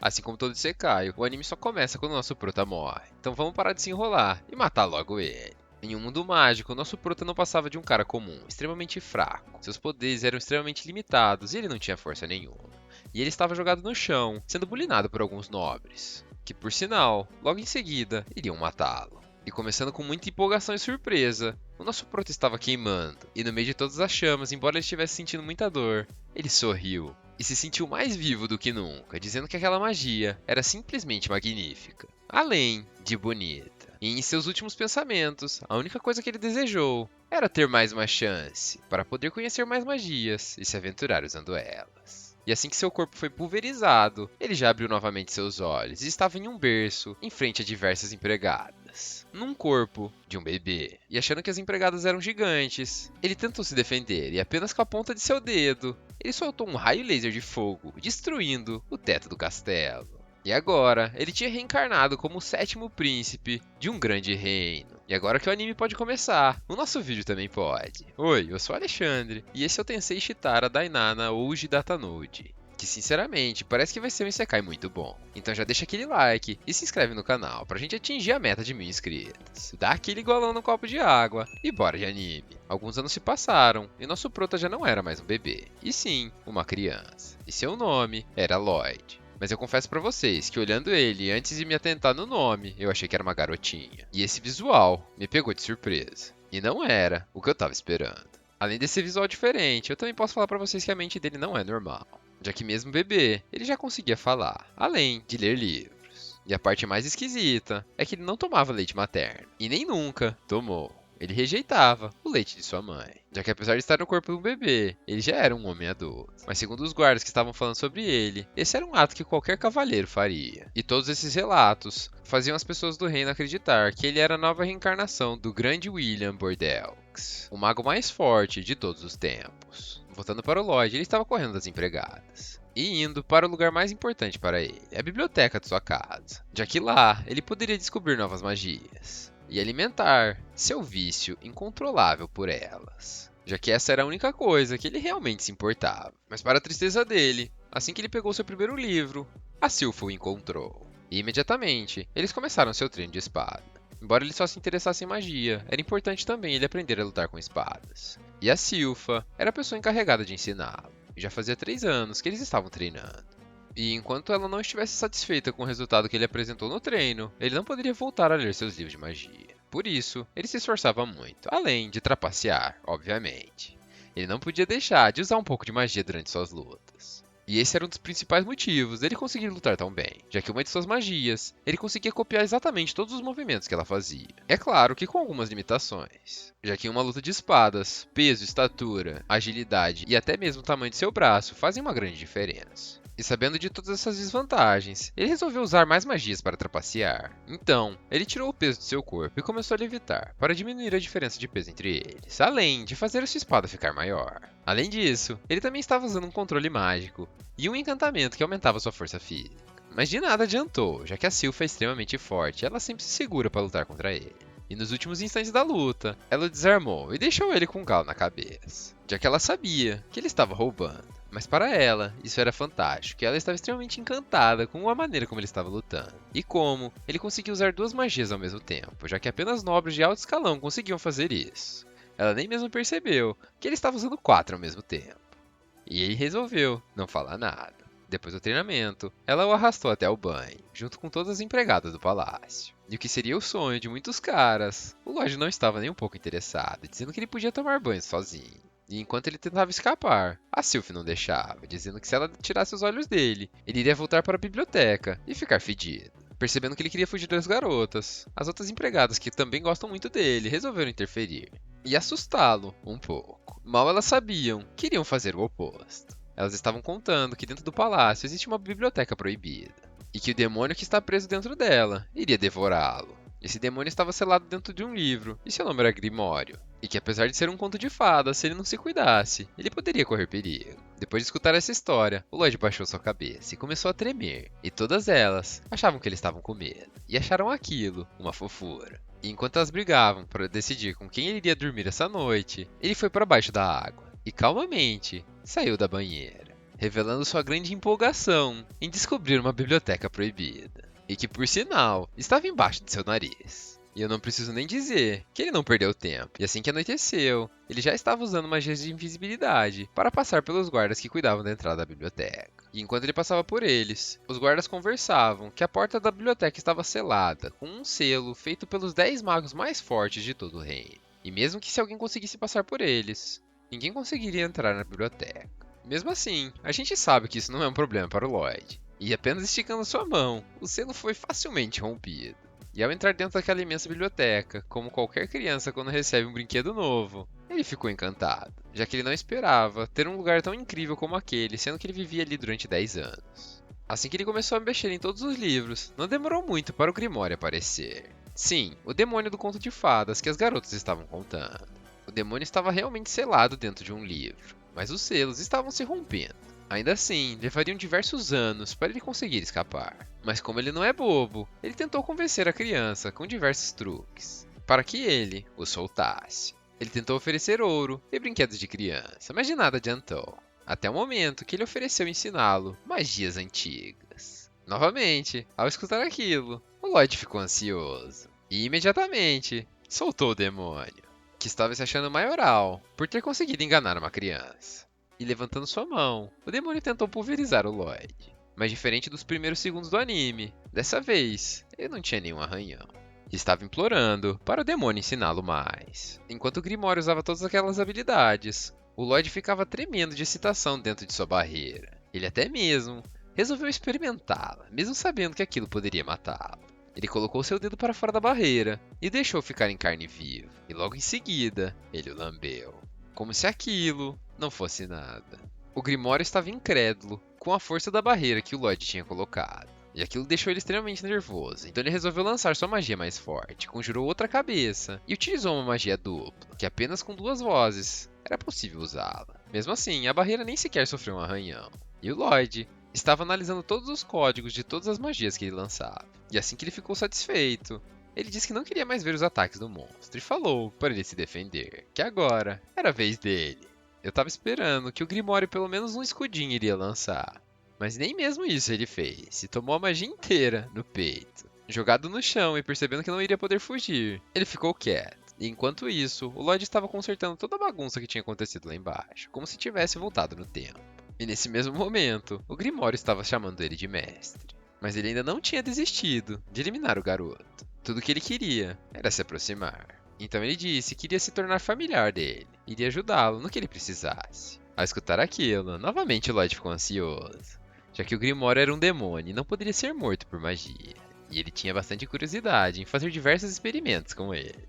Assim como todo Isekai, o anime só começa quando o nosso prota morre. Então vamos parar de se enrolar e matar logo ele. Em um mundo mágico, nosso prota não passava de um cara comum, extremamente fraco. Seus poderes eram extremamente limitados e ele não tinha força nenhuma. E ele estava jogado no chão, sendo bulinado por alguns nobres, que por sinal, logo em seguida, iriam matá-lo. E começando com muita empolgação e surpresa, o nosso prota estava queimando, e no meio de todas as chamas, embora ele estivesse sentindo muita dor, ele sorriu e se sentiu mais vivo do que nunca, dizendo que aquela magia era simplesmente magnífica, além de bonita. E em seus últimos pensamentos, a única coisa que ele desejou era ter mais uma chance para poder conhecer mais magias e se aventurar usando elas. E assim que seu corpo foi pulverizado, ele já abriu novamente seus olhos e estava em um berço, em frente a diversas empregadas, num corpo de um bebê. E achando que as empregadas eram gigantes, ele tentou se defender e apenas com a ponta de seu dedo, ele soltou um raio laser de fogo, destruindo o teto do castelo. E agora, ele tinha reencarnado como o sétimo príncipe de um grande reino. E agora que o anime pode começar, o nosso vídeo também pode. Oi, eu sou o Alexandre, e esse é o Tensei Shitara Dainana Ouji Datanouji, que sinceramente parece que vai ser um Isekai muito bom. Então já deixa aquele like e se inscreve no canal pra gente atingir a meta de 1000 inscritos. Dá aquele golão no copo de água e bora de anime. Alguns anos se passaram e nosso prota já não era mais um bebê, e sim uma criança. E seu nome era Lloyd. Mas eu confesso pra vocês que olhando ele antes de me atentar no nome, eu achei que era uma garotinha. E esse visual me pegou de surpresa. E não era o que eu tava esperando. Além desse visual diferente, eu também posso falar pra vocês que a mente dele não é normal. Já que mesmo bebê, ele já conseguia falar, além de ler livros. E a parte mais esquisita é que ele não tomava leite materno. E nem nunca tomou. Ele rejeitava o leite de sua mãe, já que apesar de estar no corpo de um bebê, ele já era um homem adulto. Mas segundo os guardas que estavam falando sobre ele, esse era um ato que qualquer cavalheiro faria. E todos esses relatos faziam as pessoas do reino acreditar que ele era a nova reencarnação do grande William Bordeaux, o mago mais forte de todos os tempos. Voltando para o Lloyd, ele estava correndo das empregadas e indo para o lugar mais importante para ele, a biblioteca de sua casa, já que lá ele poderia descobrir novas magias e alimentar seu vício incontrolável por elas, já que essa era a única coisa que ele realmente se importava. Mas para a tristeza dele, assim que ele pegou seu primeiro livro, a Silpha o encontrou. E imediatamente, eles começaram seu treino de espada. Embora ele só se interessasse em magia, era importante também ele aprender a lutar com espadas. E a Silpha era a pessoa encarregada de ensiná-lo. E já fazia 3 anos que eles estavam treinando. E enquanto ela não estivesse satisfeita com o resultado que ele apresentou no treino, ele não poderia voltar a ler seus livros de magia. Por isso, ele se esforçava muito, além de trapacear, obviamente. Ele não podia deixar de usar um pouco de magia durante suas lutas. E esse era um dos principais motivos dele conseguir lutar tão bem, já que uma de suas magias, ele conseguia copiar exatamente todos os movimentos que ela fazia. É claro que com algumas limitações, já que em uma luta de espadas, peso, estatura, agilidade e até mesmo o tamanho de seu braço fazem uma grande diferença. E sabendo de todas essas desvantagens, ele resolveu usar mais magias para trapacear. Então, ele tirou o peso de seu corpo e começou a levitar, para diminuir a diferença de peso entre eles, além de fazer a sua espada ficar maior. Além disso, ele também estava usando um controle mágico e um encantamento que aumentava sua força física. Mas de nada adiantou, já que a Silpha é extremamente forte e ela sempre se segura para lutar contra ele. E nos últimos instantes da luta, ela o desarmou e deixou ele com um galo na cabeça, já que ela sabia que ele estava roubando. Mas para ela, isso era fantástico, e ela estava extremamente encantada com a maneira como ele estava lutando. E como ele conseguia usar 2 magias ao mesmo tempo, já que apenas nobres de alto escalão conseguiam fazer isso. Ela nem mesmo percebeu que ele estava usando 4 ao mesmo tempo. E ele resolveu não falar nada. Depois do treinamento, ela o arrastou até o banho, junto com todas as empregadas do palácio. E o que seria o sonho de muitos caras, o Lloyd não estava nem um pouco interessado, dizendo que ele podia tomar banho sozinho. E enquanto ele tentava escapar, a Silpha não deixava, dizendo que se ela tirasse os olhos dele, ele iria voltar para a biblioteca e ficar fedido. Percebendo que ele queria fugir das garotas, as outras empregadas, que também gostam muito dele, resolveram interferir e assustá-lo um pouco. Mal elas sabiam que iriam fazer o oposto. Elas estavam contando que dentro do palácio existe uma biblioteca proibida, e que o demônio que está preso dentro dela iria devorá-lo. Esse demônio estava selado dentro de um livro, e seu nome era Grimório. E que apesar de ser um conto de fadas, se ele não se cuidasse, ele poderia correr perigo. Depois de escutar essa história, o Lloyd baixou sua cabeça e começou a tremer. E todas elas achavam que eles estavam com medo, e acharam aquilo uma fofura. E enquanto elas brigavam para decidir com quem ele iria dormir essa noite, ele foi para baixo da água, e calmamente saiu da banheira. revelando sua grande empolgação em descobrir uma biblioteca proibida. E que, por sinal, estava embaixo de seu nariz. E eu não preciso nem dizer que ele não perdeu tempo. E assim que anoiteceu, ele já estava usando magias de invisibilidade para passar pelos guardas que cuidavam da entrada da biblioteca. E enquanto ele passava por eles, os guardas conversavam que a porta da biblioteca estava selada, com um selo feito pelos 10 magos mais fortes de todo o reino. E mesmo que se alguém conseguisse passar por eles, ninguém conseguiria entrar na biblioteca. Mesmo assim, a gente sabe que isso não é um problema para o Lloyd. E apenas esticando sua mão, o selo foi facilmente rompido. E ao entrar dentro daquela imensa biblioteca, como qualquer criança quando recebe um brinquedo novo, ele ficou encantado, já que ele não esperava ter um lugar tão incrível como aquele, sendo que ele vivia ali durante 10 anos. Assim que ele começou a mexer em todos os livros, não demorou muito para o Grimório aparecer. Sim, o demônio do conto de fadas que as garotas estavam contando. O demônio estava realmente selado dentro de um livro, mas os selos estavam se rompendo. Ainda assim, levariam diversos anos para ele conseguir escapar. Mas como ele não é bobo, ele tentou convencer a criança com diversos truques, para que ele o soltasse. Ele tentou oferecer ouro e brinquedos de criança, mas de nada adiantou. Até o momento que ele ofereceu ensiná-lo magias antigas. Novamente, ao escutar aquilo, o Lloyd ficou ansioso. E imediatamente, soltou o demônio, que estava se achando maioral por ter conseguido enganar uma criança. E levantando sua mão, o demônio tentou pulverizar o Lloyd. Mas diferente dos primeiros segundos do anime, dessa vez, ele não tinha nenhum arranhão. E estava implorando para o demônio ensiná-lo mais. Enquanto o Grimório usava todas aquelas habilidades, o Lloyd ficava tremendo de excitação dentro de sua barreira. Ele até mesmo resolveu experimentá-la, mesmo sabendo que aquilo poderia matá-lo. Ele colocou seu dedo para fora da barreira e deixou ficar em carne viva. E logo em seguida, ele o lambeu. Como se aquilo não fosse nada. O Grimório estava incrédulo com a força da barreira que o Lloyd tinha colocado. E aquilo deixou ele extremamente nervoso. Então ele resolveu lançar sua magia mais forte, conjurou outra cabeça e utilizou uma magia dupla, que apenas com 2 vozes era possível usá-la. Mesmo assim, a barreira nem sequer sofreu um arranhão. E o Lloyd estava analisando todos os códigos de todas as magias que ele lançava. E assim que ele ficou satisfeito, ele disse que não queria mais ver os ataques do monstro e falou para ele se defender, que agora era a vez dele. Eu tava esperando que o Grimório pelo menos um escudinho iria lançar. Mas nem mesmo isso ele fez, e tomou a magia inteira no peito. Jogado no chão e percebendo que não iria poder fugir, ele ficou quieto. E enquanto isso, o Lloyd estava consertando toda a bagunça que tinha acontecido lá embaixo, como se tivesse voltado no tempo. E nesse mesmo momento, o Grimório estava chamando ele de mestre. Mas ele ainda não tinha desistido de eliminar o garoto. Tudo o que ele queria era se aproximar. Então ele disse que iria se tornar familiar dele, iria ajudá-lo no que ele precisasse. Ao escutar aquilo, novamente Lloyd ficou ansioso, já que o Grimório era um demônio e não poderia ser morto por magia. E ele tinha bastante curiosidade em fazer diversos experimentos com ele.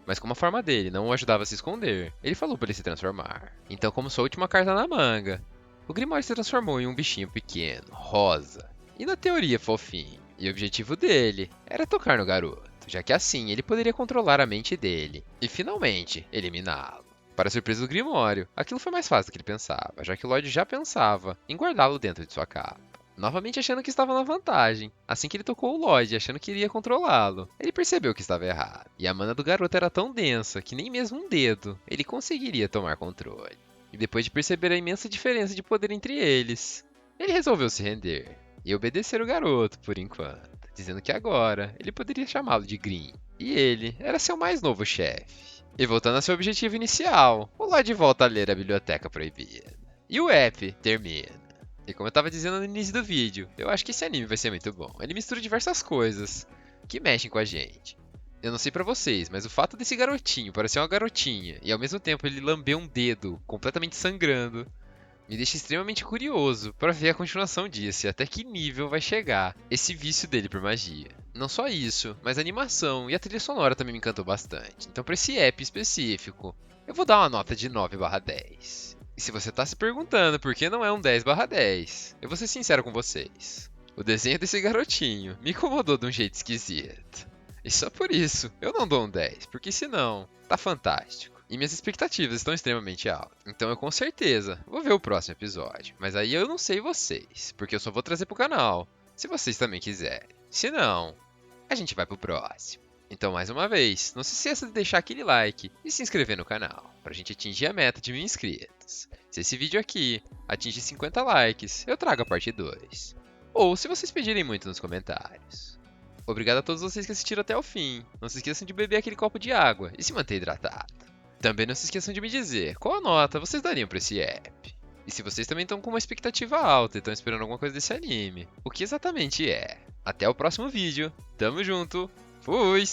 Mas como a forma dele não o ajudava a se esconder, ele falou para ele se transformar. Então, como sua última carta na manga, o Grimório se transformou em um bichinho pequeno, rosa, e na teoria fofinho. E o objetivo dele era tocar no garoto, já que assim ele poderia controlar a mente dele e finalmente eliminá-lo. Para a surpresa do Grimório, aquilo foi mais fácil do que ele pensava, já que o Lloyd já pensava em guardá-lo dentro de sua capa. Novamente achando que estava na vantagem. Assim que ele tocou o Lloyd, achando que iria controlá-lo, ele percebeu que estava errado. E a mana do garoto era tão densa que nem mesmo um dedo ele conseguiria tomar controle. E depois de perceber a imensa diferença de poder entre eles, ele resolveu se render e obedecer o garoto por enquanto, dizendo que agora ele poderia chamá-lo de Grim. E ele era seu mais novo chefe. E voltando a seu objetivo inicial, o Lloyd volta a ler a Biblioteca Proibida. E o app termina. E como eu estava dizendo no início do vídeo, eu acho que esse anime vai ser muito bom. Ele mistura diversas coisas que mexem com a gente. Eu não sei pra vocês, mas o fato desse garotinho parecer uma garotinha e ao mesmo tempo ele lamber um dedo completamente sangrando me deixa extremamente curioso pra ver a continuação disso e até que nível vai chegar esse vício dele por magia. Não só isso, mas a animação e a trilha sonora também me encantou bastante. Então pra esse app específico, eu vou dar uma nota de 9/10. E se você tá se perguntando por que não é um 10/10, eu vou ser sincero com vocês. O desenho desse garotinho me incomodou de um jeito esquisito. E só por isso, eu não dou um 10, porque senão, tá fantástico. E minhas expectativas estão extremamente altas. Então eu com certeza vou ver o próximo episódio. Mas aí eu não sei vocês, porque eu só vou trazer pro canal, se vocês também quiserem. Se não, a gente vai pro próximo. Então, mais uma vez, não se esqueça de deixar aquele like e se inscrever no canal, pra gente atingir a meta de 1000 inscritos. Se esse vídeo aqui atingir 50 likes, eu trago a parte 2. Ou se vocês pedirem muito nos comentários. Obrigado a todos vocês que assistiram até o fim. Não se esqueçam de beber aquele copo de água e se manter hidratado. Também não se esqueçam de me dizer qual nota vocês dariam pra esse app. E se vocês também estão com uma expectativa alta e estão esperando alguma coisa desse anime, o que exatamente é? Até o próximo vídeo. Tamo junto. Fui!